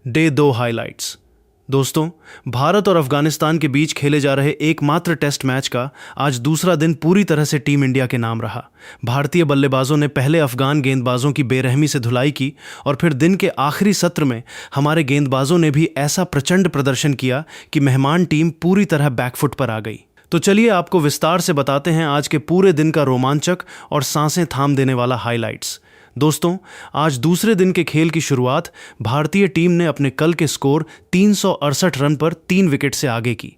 Day 2 highlights. दोस्तों, भारत और अफगानिस्तान के बीच खेले जा रहे एकमात्र टेस्ट मैच का आज दूसरा दिन पूरी तरह से टीम इंडिया के नाम रहा। भारतीय बल्लेबाजों ने पहले अफगान गेंदबाजों की बेरहमी से धुलाई की और फिर दिन के आखिरी सत्र में हमारे गेंदबाजों ने भी ऐसा प्रचंड प्रदर्शन किया कि मेहमान टीम पूरी तरह बैकफुट पर आ गई। तो चलिए आपको विस्तार से बताते हैं आज के पूरे दिन का रोमांचक और सांसें थाम देने वाला हाइलाइट्स। दोस्तों, आज दूसरे दिन के खेल की शुरुआत भारतीय टीम ने अपने कल के स्कोर 368 रन पर 3 विकेट से आगे की।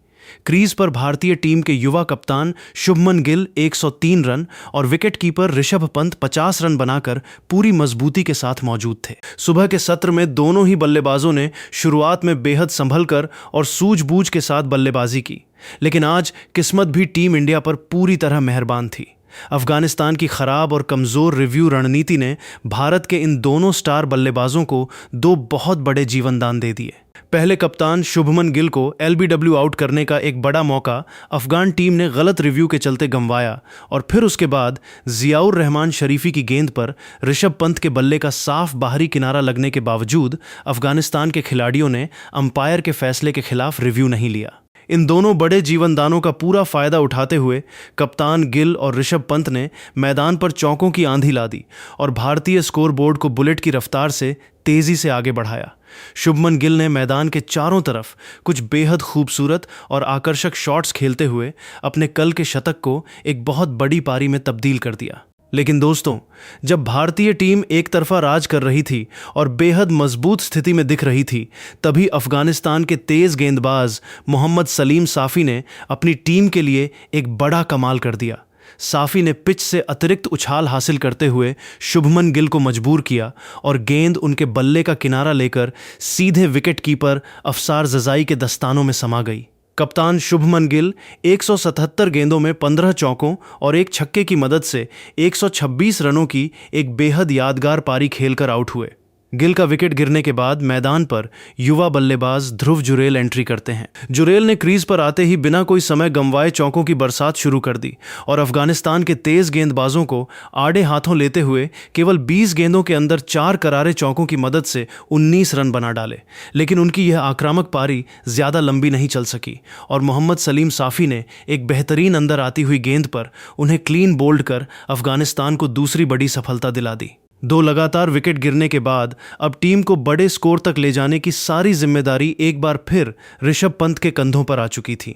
क्रीज पर भारतीय टीम के युवा कप्तान शुभमन गिल 103 रन और wicket keeper Rishabh Pant 50 run बनाकर पूरी मजबूती के साथ मौजूद थे। सुबह के सत्र में दोनों ही बल्लेबाजों ने शुरुआत में बेहद संभल कर और सूझबूझ के साथ बल्लेबाजी की, लेकिन आज किस्मत भी टीम इंडिया पर पूरी तरह मेहरबान थी। अफगानिस्तान की खराब और कमजोर रिव्यू रणनीति ने भारत के इन दोनों स्टार बल्लेबाजों को 2 बहुत बड़े जीवनदान दे दिए। पहले कप्तान शुभमन गिल को एलबीडब्ल्यू आउट करने का एक बड़ा मौका अफगान टीम ने गलत रिव्यू के चलते गंवाया और फिर उसके बाद जियाउर रहमान शरीफी की गेंद पर ऋषभ पंत के बल्ले का साफ बाहरी किनारा लगने के बावजूद अफगानिस्तान के खिलाड़ियों ने अंपायर के फैसले के खिलाफ रिव्यू नहीं लिया। इन दोनों बड़े जीवनदानों का पूरा फायदा उठाते हुए कप्तान गिल और ऋषभ पंत ने मैदान पर चौकों की आंधी ला दी और भारतीय स्कोरबोर्ड को बुलेट की रफ्तार से तेजी से आगे बढ़ाया। शुभमन गिल ने मैदान के चारों तरफ कुछ बेहद खूबसूरत और आकर्षक शॉट्स खेलते हुए अपने कल के शतक को एक बहुत बड़ी पारी में तब्दील कर दिया। लेकिन दोस्तों, जब भारतीय टीम एक तरफा राज कर रही थी और बेहद मजबूत स्थिति में दिख रही थी, तभी अफगानिस्तान के तेज गेंदबाज मोहम्मद सलीम साफी ने अपनी टीम के लिए एक बड़ा कमाल कर दिया। साफी ने पिच से अतिरिक्त उछाल हासिल करते हुए शुभमन गिल को मजबूर किया और गेंद उनके बल्ले का किनारा लेकर सीधे विकेट कीपर अफसार जजाई के दस्तानों में समा गई। कप्तान शुभमन गिल 177 गेंदों में 15 चौकों और एक छक्के की मदद से 126 रनों की एक बेहद यादगार पारी खेलकर आउट हुए। गिल का विकेट गिरने के बाद मैदान पर युवा बल्लेबाज ध्रुव जुरेल एंट्री करते हैं। जुरेल ने क्रीज पर आते ही बिना कोई समय गंवाए चौकों की बरसात शुरू कर दी और अफगानिस्तान के तेज गेंदबाजों को आड़े हाथों लेते हुए केवल 20 गेंदों के अंदर 4 करारे चौकों की मदद से 19 रन बना डाले। लेकिन उनकी यह आक्रामक पारी ज्यादा लंबी नहीं चल सकी और मोहम्मद सलीम साफी ने एक बेहतरीन अंदर आती हुई गेंद पर उन्हें क्लीन बोल्ड कर अफगानिस्तान को दूसरी बड़ी सफलता दिला दी। 2 लगातार विकेट गिरने के बाद अब टीम को बड़े स्कोर तक ले जाने की सारी जिम्मेदारी एक बार फिर ऋषभ पंत के कंधों पर आ चुकी थी।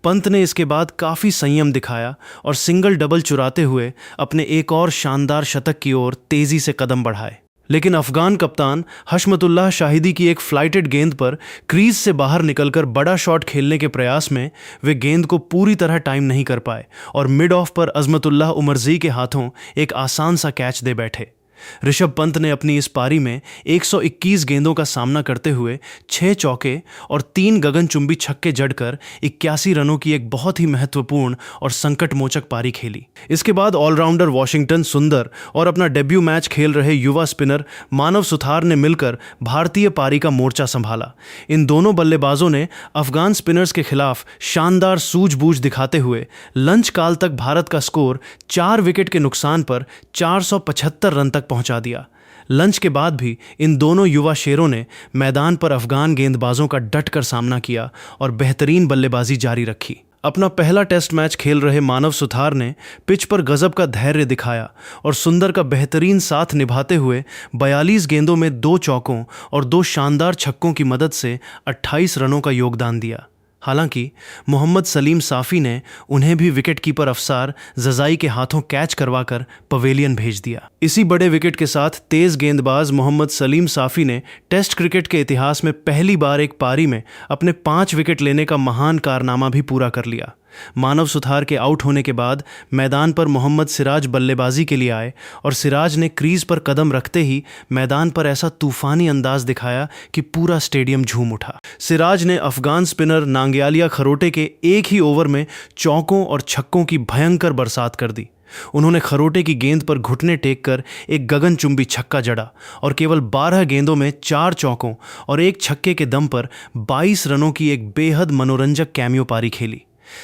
पंत ने इसके बाद काफ़ी संयम दिखाया और सिंगल डबल चुराते हुए अपने एक और शानदार शतक की ओर तेजी से कदम बढ़ाए। लेकिन अफगान कप्तान हशमतुल्लाह शाहिदी की एक फ्लाइटेड गेंद पर क्रीज से बाहर निकलकर बड़ा शॉट खेलने के प्रयास में वे गेंद को पूरी तरह टाइम नहीं कर पाए और मिड ऑफ पर अजमतुल्लाह उमरजी के हाथों एक आसान सा कैच दे बैठे। ऋषभ पंत ने अपनी इस पारी में 121 गेंदों का सामना करते हुए 6 चौके और 3 गगनचुंबी छक्के जड़कर 81 रनों की एक बहुत ही महत्वपूर्ण और संकटमोचक पारी खेली। इसके बाद ऑलराउंडर वॉशिंगटन सुंदर और अपना डेब्यू मैच खेल रहे युवा स्पिनर मानव सुथार ने मिलकर भारतीय पारी का मोर्चा संभाला। इन दोनों बल्लेबाजों ने अफगान स्पिनर्स के खिलाफ शानदार सूझबूझ दिखाते हुए लंच काल तक भारत का स्कोर 4 विकेट के नुकसान पर 475 रन तक पहुंचा दिया। लंच के बाद भी इन दोनों युवा शेरों ने मैदान पर अफगान गेंदबाजों का डटकर सामना किया और बेहतरीन बल्लेबाजी जारी रखी। अपना पहला टेस्ट मैच खेल रहे मानव सुथार ने पिच पर गजब का धैर्य दिखाया और सुंदर का बेहतरीन साथ निभाते हुए 42 गेंदों में 2 चौकों और 2 शानदार छक्कों की मदद से 28 रनों का योगदान दिया। हालांकि मोहम्मद सलीम साफी ने उन्हें भी विकेट कीपर अफसार जजाई के हाथों कैच करवाकर पवेलियन भेज दिया। इसी बड़े विकेट के साथ तेज गेंदबाज मोहम्मद सलीम साफी ने टेस्ट क्रिकेट के इतिहास में पहली बार एक पारी में अपने 5 विकेट लेने का महान कारनामा भी पूरा कर लिया। मानव सुथार के आउट होने के बाद मैदान पर मोहम्मद सिराज बल्लेबाजी के लिए आए और सिराज ने क्रीज पर कदम रखते ही मैदान पर ऐसा तूफानी अंदाज दिखाया कि पूरा स्टेडियम झूम उठा। सिराज ने अफगान स्पिनर नांग्यालिया खरोटे के एक ही ओवर में चौकों और छक्कों की भयंकर बरसात कर दी। उन्होंने खरोटे की गेंद पर घुटने टेक कर एक गगनचुंबी छक्का जड़ा और केवल 12 गेंदों में 4 चौकों और एक छक्के के दम पर 22 रनों की एक बेहद मनोरंजक कैमियो पारी खेली।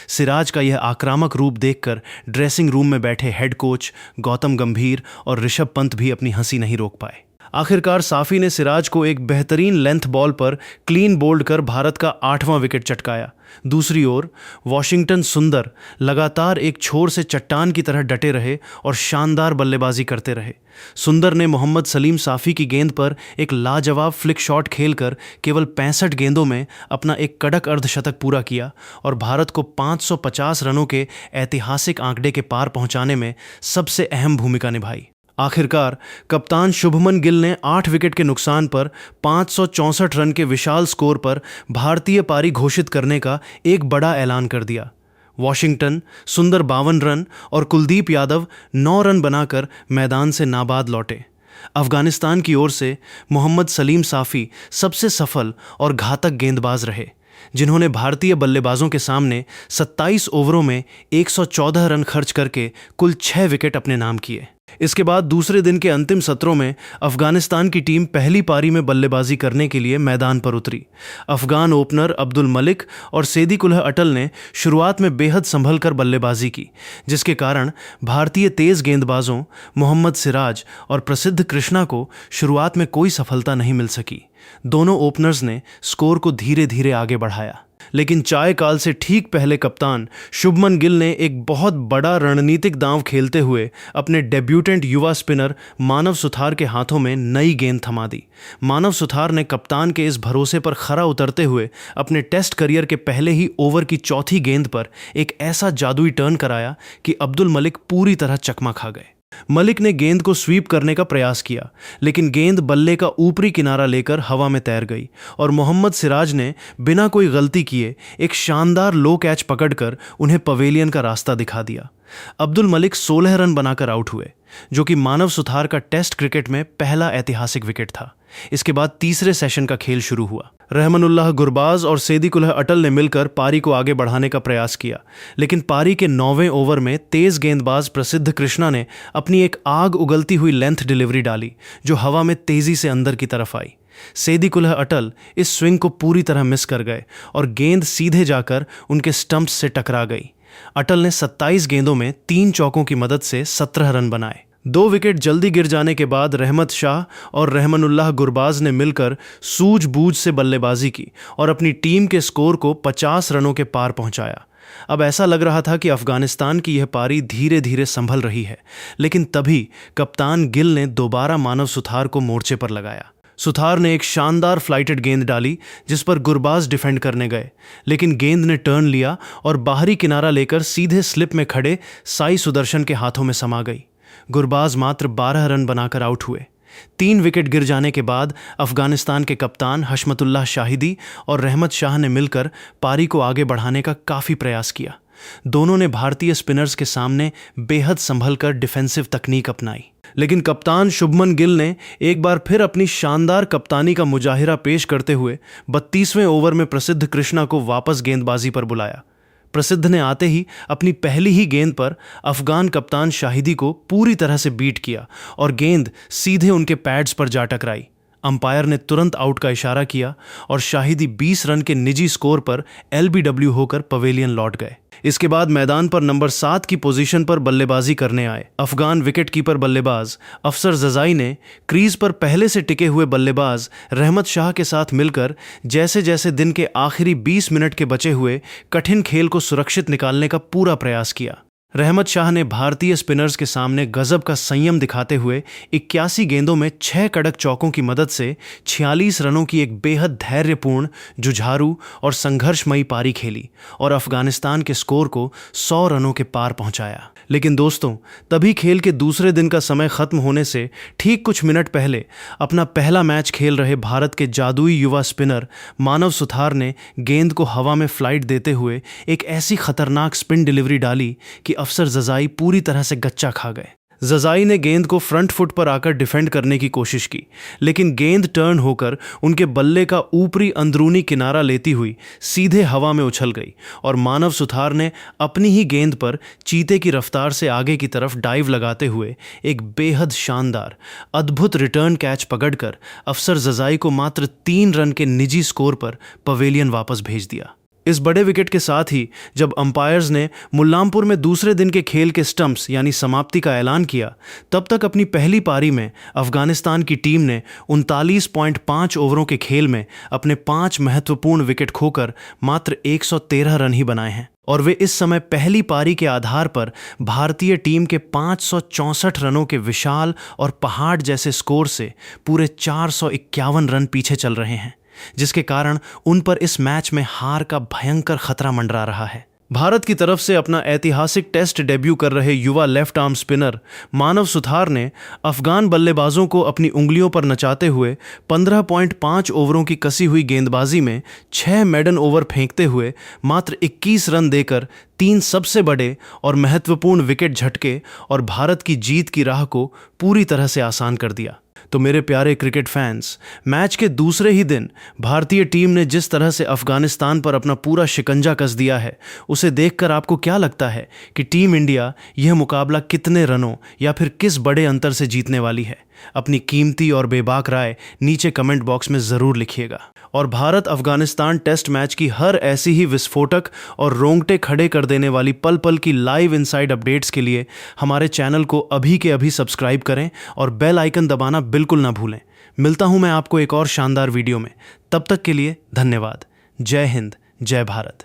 सिराज का यह आक्रामक रूप देखकर ड्रेसिंग रूम में बैठे हेड कोच गौतम गंभीर और ऋषभ पंत भी अपनी हंसी नहीं रोक पाए। आखिरकार साफी ने सिराज को एक बेहतरीन लेंथ बॉल पर क्लीन बोल्ड कर भारत का 8वां विकेट चटकाया। दूसरी ओर वॉशिंगटन सुंदर लगातार एक छोर से चट्टान की तरह डटे रहे और शानदार बल्लेबाजी करते रहे। सुंदर ने मोहम्मद सलीम साफी की गेंद पर एक लाजवाब फ्लिक शॉट खेलकर केवल 65 गेंदों में अपना एक कड़क अर्धशतक पूरा किया और भारत को 550 रनों के ऐतिहासिक आंकड़े के पार पहुंचाने में सबसे अहम भूमिका निभाई। आखिरकार कप्तान शुभमन गिल ने 8 विकेट के नुकसान पर 564 रन के विशाल स्कोर पर भारतीय पारी घोषित करने का एक बड़ा ऐलान कर दिया। वॉशिंगटन सुंदर 52 रन और कुलदीप यादव 9 रन बनाकर मैदान से नाबाद लौटे। अफगानिस्तान की ओर से मोहम्मद सलीम साफी सबसे सफल और घातक गेंदबाज रहे, जिन्होंने भारतीय बल्लेबाजों के सामने 27 ओवरों में 114 रन खर्च करके कुल 6 विकेट अपने नाम किए। इसके बाद दूसरे दिन के अंतिम सत्रों में अफगानिस्तान की टीम पहली पारी में बल्लेबाजी करने के लिए मैदान पर उतरी। अफगान ओपनर अब्दुल मलिक और सेदीकुल्ह अटल ने शुरुआत में बेहद संभल कर बल्लेबाजी की, जिसके कारण भारतीय तेज गेंदबाजों मोहम्मद सिराज और प्रसिद्ध कृष्णा को शुरुआत में कोई सफलता नहीं मिल सकी। दोनों ओपनर्स ने स्कोर को धीरे धीरे आगे बढ़ाया, लेकिन चाय काल से ठीक पहले कप्तान शुभमन गिल ने एक बहुत बड़ा रणनीतिक दांव खेलते हुए अपने डेब्यूटेंट युवा स्पिनर मानव सुथार के हाथों में नई गेंद थमा दी। मानव सुथार ने कप्तान के इस भरोसे पर खरा उतरते हुए अपने टेस्ट करियर के पहले ही ओवर की चौथी गेंद पर एक ऐसा जादुई टर्न कराया कि अब्दुल मलिक पूरी तरह चकमा खा गए। मलिक ने गेंद को स्वीप करने का प्रयास किया, लेकिन गेंद बल्ले का ऊपरी किनारा लेकर हवा में तैर गई और मोहम्मद सिराज ने बिना कोई गलती किए एक शानदार लो कैच पकड़कर उन्हें पवेलियन का रास्ता दिखा दिया। अब्दुल मलिक 16 रन बनाकर आउट हुए, जो कि मानव सुथार का टेस्ट क्रिकेट में पहला ऐतिहासिक विकेट था। इसके बाद तीसरे सेशन का खेल शुरू हुआ। रहमनुल्लाह गुरबाज और सेदीकुल्ह अटल ने मिलकर पारी को आगे बढ़ाने का प्रयास किया, लेकिन पारी के 9वें ओवर में तेज गेंदबाज प्रसिद्ध कृष्णा ने अपनी एक आग उगलती हुई लेंथ डिलीवरी डाली, जो हवा में तेजी से अंदर की तरफ आई। सेदीकुल्ह अटल इस स्विंग को पूरी तरह मिस कर गए और गेंद सीधे जाकर उनके स्टंप्स से टकरा गई। अटल ने 27 गेंदों में 3 चौकों की मदद से 17 रन बनाए। 2 विकेट जल्दी गिर जाने के बाद रहमत शाह और रहमनुल्लाह गुरबाज ने मिलकर सूझबूझ से बल्लेबाजी की और अपनी टीम के स्कोर को 50 रनों के पार पहुंचाया। अब ऐसा लग रहा था कि अफगानिस्तान की यह पारी धीरे धीरे संभल रही है, लेकिन तभी कप्तान गिल ने दोबारा मानव सुथार को मोर्चे पर लगाया। सुथार ने एक शानदार फ्लाइटेड गेंद डाली, जिस पर गुरबाज डिफेंड करने गए, लेकिन गेंद ने टर्न लिया और बाहरी किनारा लेकर सीधे स्लिप में खड़े साई सुदर्शन के हाथों में समा गई। गुरबाज मात्र 12 रन बनाकर आउट हुए। 3 विकेट गिर जाने के बाद अफगानिस्तान के कप्तान हशमतुल्लाह शाहिदी और रहमत शाह ने मिलकर पारी को आगे बढ़ाने का काफ़ी प्रयास किया। दोनों ने भारतीय स्पिनर्स के सामने बेहद संभल कर डिफेंसिव तकनीक अपनाई, लेकिन कप्तान शुभमन गिल ने एक बार फिर अपनी शानदार कप्तानी का मुजाहिरा पेश करते हुए 32वें ओवर में प्रसिद्ध कृष्णा को वापस गेंदबाजी पर बुलाया। प्रसिद्ध ने आते ही अपनी पहली ही गेंद पर अफगान कप्तान शाहिदी को पूरी तरह से बीट किया और गेंद सीधे उनके पैड्स पर जा टकराई। अंपायर ने तुरंत आउट का इशारा किया और शाहिदी 20 रन के निजी स्कोर पर LBW होकर पवेलियन लौट गए। इसके बाद मैदान पर नंबर 7 की पोजीशन पर बल्लेबाजी करने आए अफगान विकेटकीपर बल्लेबाज अफसर जजाई ने क्रीज पर पहले से टिके हुए बल्लेबाज रहमत शाह के साथ मिलकर जैसे जैसे दिन के आखिरी 20 मिनट के बचे हुए कठिन खेल को सुरक्षित निकालने का पूरा प्रयास किया। रहमत शाह ने भारतीय स्पिनर्स के सामने गजब का संयम दिखाते हुए 81 गेंदों में 6 कड़क चौकों की मदद से 46 रनों की एक बेहद धैर्यपूर्ण, जुझारू और संघर्षमयी पारी खेली और अफगानिस्तान के स्कोर को 100 रनों के पार पहुंचाया। लेकिन दोस्तों, तभी खेल के दूसरे दिन का समय खत्म होने से ठीक कुछ मिनट पहले अपना पहला मैच खेल रहे भारत के जादुई युवा स्पिनर मानव सुथार ने गेंद को हवा में फ्लाइट देते हुए एक ऐसी खतरनाक स्पिन डिलीवरी डाली कि अफसर जजाई पूरी तरह से गच्चा खा गए। जजाई ने गेंद को फ्रंट फुट पर आकर डिफेंड करने की कोशिश की, लेकिन गेंद टर्न होकर उनके बल्ले का ऊपरी अंदरूनी किनारा लेती हुई सीधे हवा में उछल गई और मानव सुथार ने अपनी ही गेंद पर चीते की रफ्तार से आगे की तरफ डाइव लगाते हुए एक बेहद शानदार, अद्भुत रिटर्न कैच पकड़कर अफसर जजाई को मात्र 3 रन के निजी स्कोर पर पवेलियन वापस भेज दिया। इस बड़े विकेट के साथ ही जब अंपायर्स ने मुल्लामपुर में दूसरे दिन के खेल के स्टंप्स यानी समाप्ति का ऐलान किया, तब तक अपनी पहली पारी में अफगानिस्तान की टीम ने 39.5 ओवरों के खेल में अपने 5 महत्वपूर्ण विकेट खोकर मात्र 113 रन ही बनाए हैं और वे इस समय पहली पारी के आधार पर भारतीय टीम के 564 रनों के विशाल और पहाड़ जैसे स्कोर से पूरे 451 रन पीछे चल रहे हैं, जिसके कारण उन पर इस मैच में हार का भयंकर खतरा मंडरा रहा है। भारत की तरफ से अपना ऐतिहासिक टेस्ट डेब्यू कर रहे युवा लेफ्ट आर्म स्पिनर मानव सुथार ने अफगान बल्लेबाजों को अपनी उंगलियों पर नचाते हुए 15.5 ओवरों की कसी हुई गेंदबाजी में 6 मेडन ओवर फेंकते हुए मात्र 21 रन देकर 3 सबसे बड़े और महत्वपूर्ण विकेट झटके और भारत की जीत की राह को पूरी तरह से आसान कर दिया। तो मेरे प्यारे क्रिकेट फैंस, मैच के दूसरे ही दिन भारतीय टीम ने जिस तरह से अफगानिस्तान पर अपना पूरा शिकंजा कस दिया है, उसे देखकर आपको क्या लगता है कि टीम इंडिया यह मुकाबला कितने रनों या फिर किस बड़े अंतर से जीतने वाली है? अपनी कीमती और बेबाक राय नीचे कमेंट बॉक्स में ज़रूर लिखिएगा। और भारत अफगानिस्तान टेस्ट मैच की हर ऐसी ही विस्फोटक और रोंगटे खड़े कर देने वाली पल पल की लाइव इनसाइड अपडेट्स के लिए हमारे चैनल को अभी के अभी सब्सक्राइब करें और बेल आइकन दबाना बिल्कुल ना भूलें। मिलता हूं मैं आपको एक और शानदार वीडियो में। तब तक के लिए धन्यवाद। जय हिंद, जय भारत।